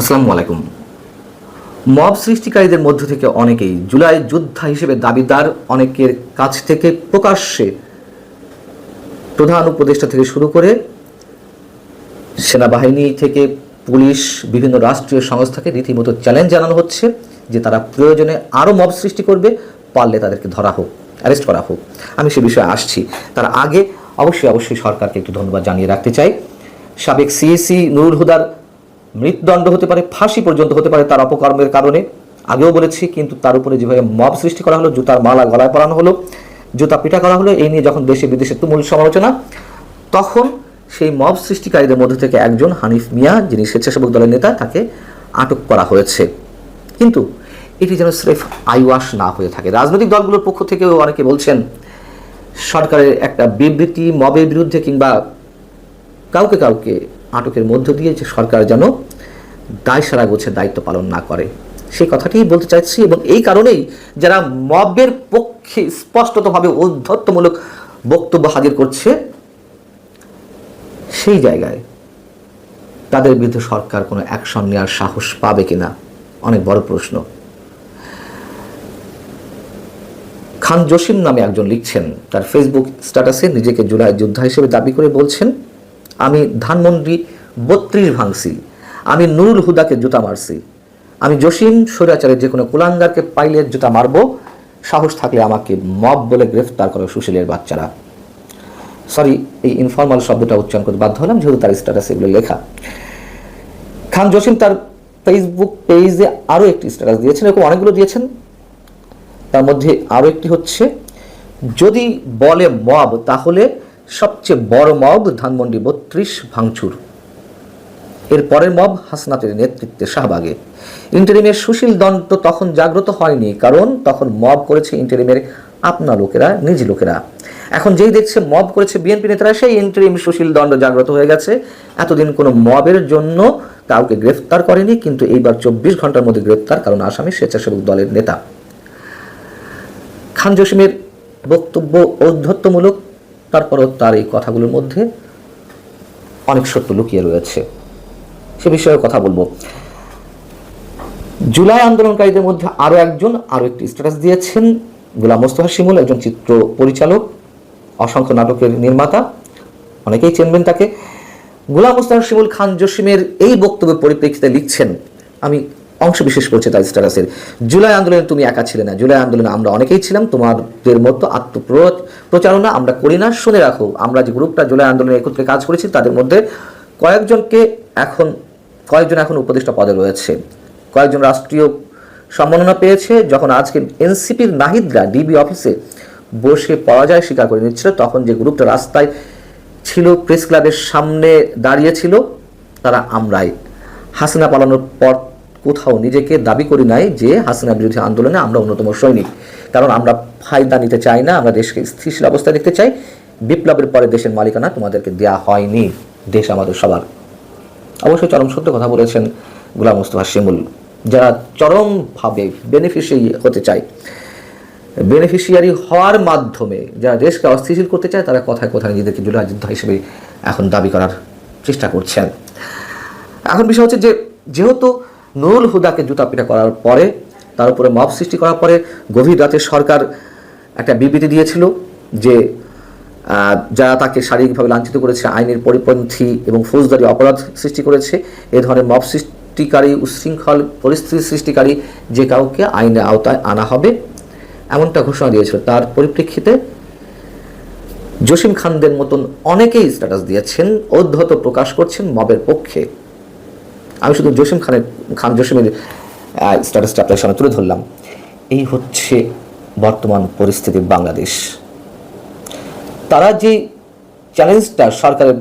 আসসালামু আলাইকুম। মব সৃষ্টিকারীদের মধ্য থেকে অনেকেই জুলাই যোদ্ধা হিসেবে দাবিদার, অনেকের কাছ থেকে প্রকাশ্যে প্রধান উপদেষ্টা থেকে শুরু করে সেনাবাহিনী থেকে পুলিশ, বিভিন্ন রাষ্ট্রীয় সংস্থাকে রীতিমতো চ্যালেঞ্জ জানানো হচ্ছে যে তারা প্রয়োজনে আরও মব সৃষ্টি করবে, পারলে তাদেরকে ধরা হোক, অ্যারেস্ট করা হোক। আমি সে বিষয়ে আসছি। তার আগে অবশ্যই সরকারকে একটু ধন্যবাদ জানিয়ে রাখতে চাই। সাবেক সিএসি নুরুল হুদার মৃত্যুদণ্ড হতে পারে, ফাঁসি পর্যন্ত হতে পারে তার অপকর্মের কারণে, আগেও বলেছি। কিন্তু তার উপরে যেভাবে মব সৃষ্টি করা হলো, জুতার মালা গলায় পরানো হলো, জুতা পিটা করা হলো, এই নিয়ে যখন দেশে বিদেশে তুমুল সমালোচনা, তখন সেই মব সৃষ্টিকারীদের মধ্যে থেকে একজন হানিফ মিয়া, যিনি স্বেচ্ছাসেবক দলের নেতা, তাকে আটক করা হয়েছে। কিন্তু এটি যেন স্রেফ আইওয়াশ না হয়ে থাকে। রাজনৈতিক দলগুলোর পক্ষ থেকেও অনেকে বলছেন সরকারের একটা বিবৃতি মবের বিরুদ্ধে কিংবা কাউকে আটকের মধ্য দিয়ে যে সরকার যেন দায়সারা গোছের দায়িত্ব পালন না করে, সেই কথাটি বলতে চাইছি। এবং এই কারণেই যারা মবের পক্ষে স্পষ্টতভাবে ঔদ্ধত্যমূলক বক্তব্য হাজির করছে, সেই জায়গায় তাদের বিরুদ্ধে সরকার কোনো অ্যাকশন নেওয়ার সাহস পাবে কিনা, অনেক বড় প্রশ্ন। খান জসিম নামে একজন লিখছেন তার ফেসবুক স্ট্যাটাসে, নিজেকে জুলাই যোদ্ধা হিসেবে দাবি করে বলছেন, আমি ধানমন্ডি 32 ভাঙছি, আমি নুরুল হুদাকে জুতা মারছি, আমি জসিম স্বৈরাচারের যে কোনো কুলাঙ্গারকে পাইলে জুতা মারব, সাহস থাকলে আমাকে মব বলে গ্রেফতার করে সুশীলের বাচ্চারা। সরি, এই ইনফর্মাল শব্দটা উচ্চারণ করতে বাধ্য হলাম যেহেতু তার স্ট্যাটাসে এগুলো লেখা। খান জসিম তার ফেসবুক পেজে আরও একটি স্ট্যাটাস দিয়েছেন, এরকম অনেকগুলো দিয়েছেন। তার মধ্যে আরও একটি হচ্ছে, যদি বলে মব তাহলে সবচেয়ে বড় মব ধানমন্ডি 32 ভাঙচুর, এর পরের মব হাসনাতের নেতৃত্বে শাহবাগে। ইন্টারিমের সুশীল দণ্ড তখন জাগ্রত হয়নি, কারণ তখন মব করেছে ইন্টারিমের আপনা লোকেরা, নিজ লোকেরা। এখন যেই দেখছে মব করেছে বিএনপি নেতারা, সেই ইন্টারিম সুশীল দণ্ড জাগ্রত হয়ে গেছে। এতদিন কোনো মবের জন্য কাউকে গ্রেফতার করেনি, কিন্তু এইবার 24 ঘন্টার মধ্যে গ্রেফতার, কারণ আসামি স্বেচ্ছাসেবক দলের নেতা। খান জসিমের বক্তব্য ঔদ্ধত্যমূলক, তারপরও তার এই কথাগুলোর মধ্যে অনেক সত্য লুকিয়ে রয়েছে, সে বিষয়ে কথা বলবো। জুলাই আন্দোলনকারীদের মধ্যে আরও একটি স্ট্যাটাস দিয়েছেন, গোলাম মোস্তফা শিমুল, একজন চিত্র পরিচালক, অসংখ্য নাটকের নির্মাতা, অনেকেই চেনবেন তাকে। গোলাম মোস্তফা শিমুল খান জসিমের এই বক্তব্যের পরিপ্রেক্ষিতে লিখছেন, আমি অংশ বিশেষ করছি তার স্ট্যাটাসের, জুলাই আন্দোলনে তুমি একা ছিলে না, জুলাই আন্দোলনে আমরা অনেকেই ছিলাম, তোমাদের মতো আত্মপ্রচারণা আমরা করি না। শুনে রাখো, আমরা যে গ্রুপটা জুলাই আন্দোলনে একত্রে কাজ করেছি, তাদের মধ্যে কয়েকজন এখন উপদেষ্টা পদে রয়েছে, কয়েকজন রাষ্ট্রীয় সম্মাননা পেয়েছে। যখন আজকে এনসিপির নাহিদরা ডিবি অফিসে বসে পরাজয় স্বীকার করে নিচ্ছিল, তখন যে গ্রুপটা রাস্তায় ছিল, প্রেস ক্লাবের সামনে দাঁড়িয়েছিল, তারা আমরাই। হাসিনা পালানোর পর কোথাও নিজেকে দাবি করি নাই যে হাসিনা বিরোধী আন্দোলনে আমরা অন্যতম সৈনিক, কারণ আমরা ফায়দা নিতে চাই না, আমরা দেশকে স্থিতিশীল অবস্থায় দেখতে চাই। বিপ্লবের পরে দেশের মালিকানা তোমাদেরকে দেয়া হয়নি, দেশ আমাদের সবার। অবশ্যই চরম সত্য কথা বলেছেন গোলাম মোস্তফা শিমুল। যারা চরমভাবে বেনিফিশিয়ারি হওয়ার মাধ্যমে যারা দেশকে অস্থিতিশীল করতে চায়, তারা কথায় নিজেদেরকে জুলাই যোদ্ধা হিসেবে এখন দাবি করার চেষ্টা করছেন। এখন বিষয় হচ্ছে যে, যেহেতু নুরুল হুদাকে জুতা পিটা করার পরে, তার উপরে মব সৃষ্টি করার পরে গভীর রাতে সরকার একটা বিবৃতি দিয়েছিল যে যারা তাকে শারীরিকভাবে লাঞ্ছিত করেছে, আইনের পরিপন্থী এবং ফৌজদারি অপরাধ সৃষ্টি করেছে, এ ধরনের মব সৃষ্টিকারী, উশৃঙ্খল পরিস্থিতি সৃষ্টিকারী যে কাউকে আইনের আওতায় আনা হবে, এমনটা ঘোষণা দিয়েছিল। তার পরিপ্রেক্ষিতে জসিম খানদের মতন অনেকেই স্ট্যাটাস দিয়েছেন, ঔদ্ধত্য প্রকাশ করছেন মবের পক্ষে। আমি শুধু খান জসিমের স্ট্যাটাসটা আপনার সামনে তুলে ধরলাম। এই হচ্ছে বর্তমান পরিস্থিতি বাংলাদেশ। তারা যে চ্যালেঞ্জটা সরকারের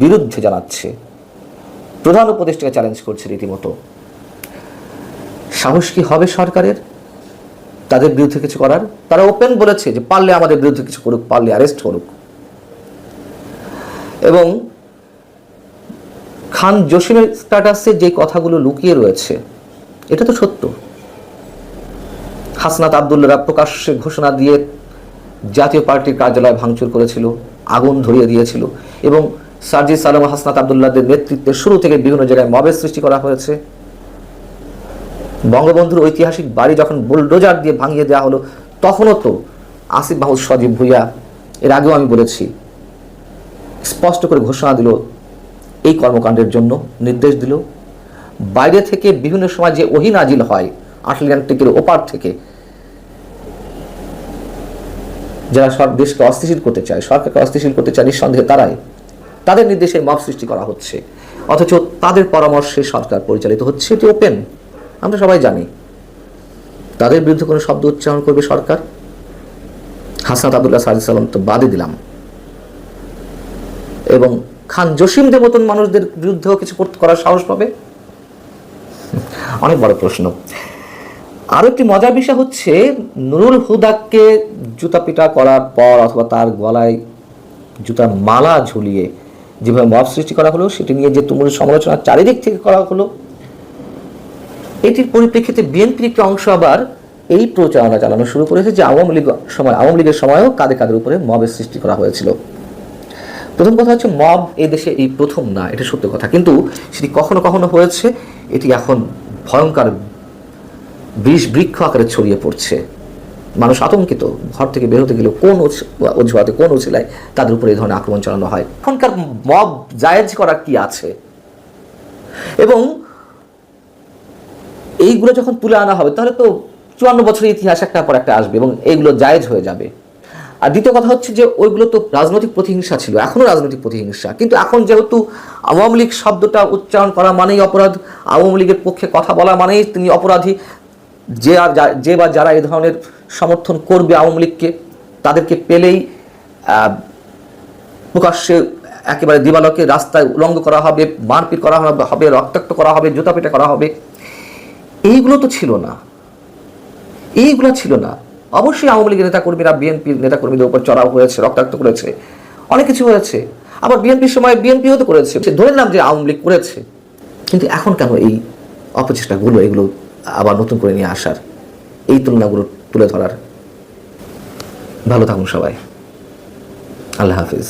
বিরুদ্ধে জানাচ্ছে, প্রধান উপদেষ্টাকে চ্যালেঞ্জ করছে রীতিমতো, সাহস কি হবে সরকারের তাদের বিরুদ্ধে কিছু করার? তারা ওপেন বলেছে যে পারলে আমাদের বিরুদ্ধে কিছু করুক, পারলে অ্যারেস্ট করুক। এবং খান জসিমের স্ট্যাটাসে যে কথাগুলো লুকিয়ে রয়েছে, এটা তো সত্য। হাসনাত আবদুল্লাহরা প্রকাশ্যে ঘোষণা দিয়ে জাতীয় পার্টির কার্যালয় ভাঙচুর করেছিল, আগুন ধরিয়ে দিয়েছিল, এবং সার্জিস আলম, হাসনাত আব্দুল্লাহদের নেতৃত্বে শুরু থেকে বিভিন্ন জায়গায় মবের সৃষ্টি করা হয়েছে। বঙ্গবন্ধুর ঐতিহাসিক বাড়ি যখন বুলডোজার দিয়ে ভাঙিয়ে দেওয়া হলো, তখনও তো আসিফ মাহমুদ সজীব ভুইয়া, এর আগেও আমি বলেছি, স্পষ্ট করে ঘোষণা দিল এই কর্মকাণ্ডের জন্য, নির্দেশ দিল। বাইরে থেকে বিভিন্ন সময় যে ওহী নাজিল হয় আটলান্টিকের ওপার থেকে, যারা দেশকে অস্থিতিশীল করতে চায়, সরকারকে অস্থিতিশীল করতে চায়, নিঃসন্দেহে তারাই, তাদের নির্দেশে মব সৃষ্টি করা হচ্ছে, অথচ তাদের পরামর্শে সরকার পরিচালিত হচ্ছে। এটি ওপেন, আমরা সবাই জানি। তাদের বিরুদ্ধে কোনো শব্দ উচ্চারণ করবে সরকার, হাসনাত আব্দুল্লাহ, সার্জিস আলম তো বাদই দিলাম, এবং খান জসিমদের মতন মানুষদের বিরুদ্ধেও কিছু করার সাহস পাবে? অনেক বড় প্রশ্ন। আরো একটি মজার বিষয় হচ্ছে, নুরুল হুদাকে জুতা পিটা করার পর অথবা তার গলায় জুতার মালা ঝুলিয়ে যেভাবে মব সৃষ্টি করা হলো, সেটি নিয়ে যে তুমুল সমালোচনা চারিদিক থেকে করা হলো, এটির পরিপ্রেক্ষিতে বিএনপির একটি অংশ আবার এই প্রচারণা চালানো শুরু করেছে যে আওয়ামী লীগের সময়ও কাদের উপরে মবের সৃষ্টি করা হয়েছিল। প্রথম কথা হচ্ছে, মব এই দেশে এই প্রথম না, এটা সত্য কথা, কিন্তু সেটি কখনো কখনো হয়েছে। এটি এখন ভয়ঙ্কর বৃক্ষ আকারে ছড়িয়ে পড়ছে। মানুষ আতঙ্কিত, ঘর থেকে বের হতে গেলে কোন অজুহাতে, কোন উছিলায় তাদের উপরে এই ধরনের আক্রমণ চালানো হয়। এখনকার মব জায়েজ করা কি আছে? এবং এইগুলো যখন তুলে আনা হবে, তাহলে তো 54 বছরের ইতিহাস একটা পর একটা আসবে এবং এইগুলো জায়েজ হয়ে যাবে। আর দ্বিতীয় কথা হচ্ছে যে, ওইগুলো তো রাজনৈতিক প্রতিহিংসা ছিল, এখনো রাজনৈতিক প্রতিহিংসা, কিন্তু এখন যেহেতু আওয়ামী লীগ শব্দটা উচ্চারণ করা মানেই অপরাধ, আওয়ামী লীগের পক্ষে কথা বলা মানেই তিনি অপরাধী, যে বা যারা এই ধরনের সমর্থন করবে আওয়ামী লীগকে, তাদেরকে পেলেই প্রকাশ্যে একেবারে দিবালোকে রাস্তায় উলঙ্গ করা হবে, মারপিট করা হবে, রক্তাক্ত করা হবে, জুতা পেটা করা হবে। এইগুলো তো ছিল না, এইগুলো ছিল না। অবশ্যই আওয়ামী লীগের নেতাকর্মীরা বিএনপির নেতাকর্মীদের উপর চড়াও হয়েছে, রক্তাক্ত করেছে, অনেক কিছু হয়েছে। আবার বিএনপির সময় বিএনপিও তো করেছে, ধরে নাম যে আওয়ামী লীগ করেছে। কিন্তু এখন কেন এই অপচেষ্টাগুলো, এগুলো আবার নতুন করে নিয়ে আসার, এই তুলনাগুলো তুলে ধরার? ভালো থাকুন সবাই, আল্লাহ হাফিজ।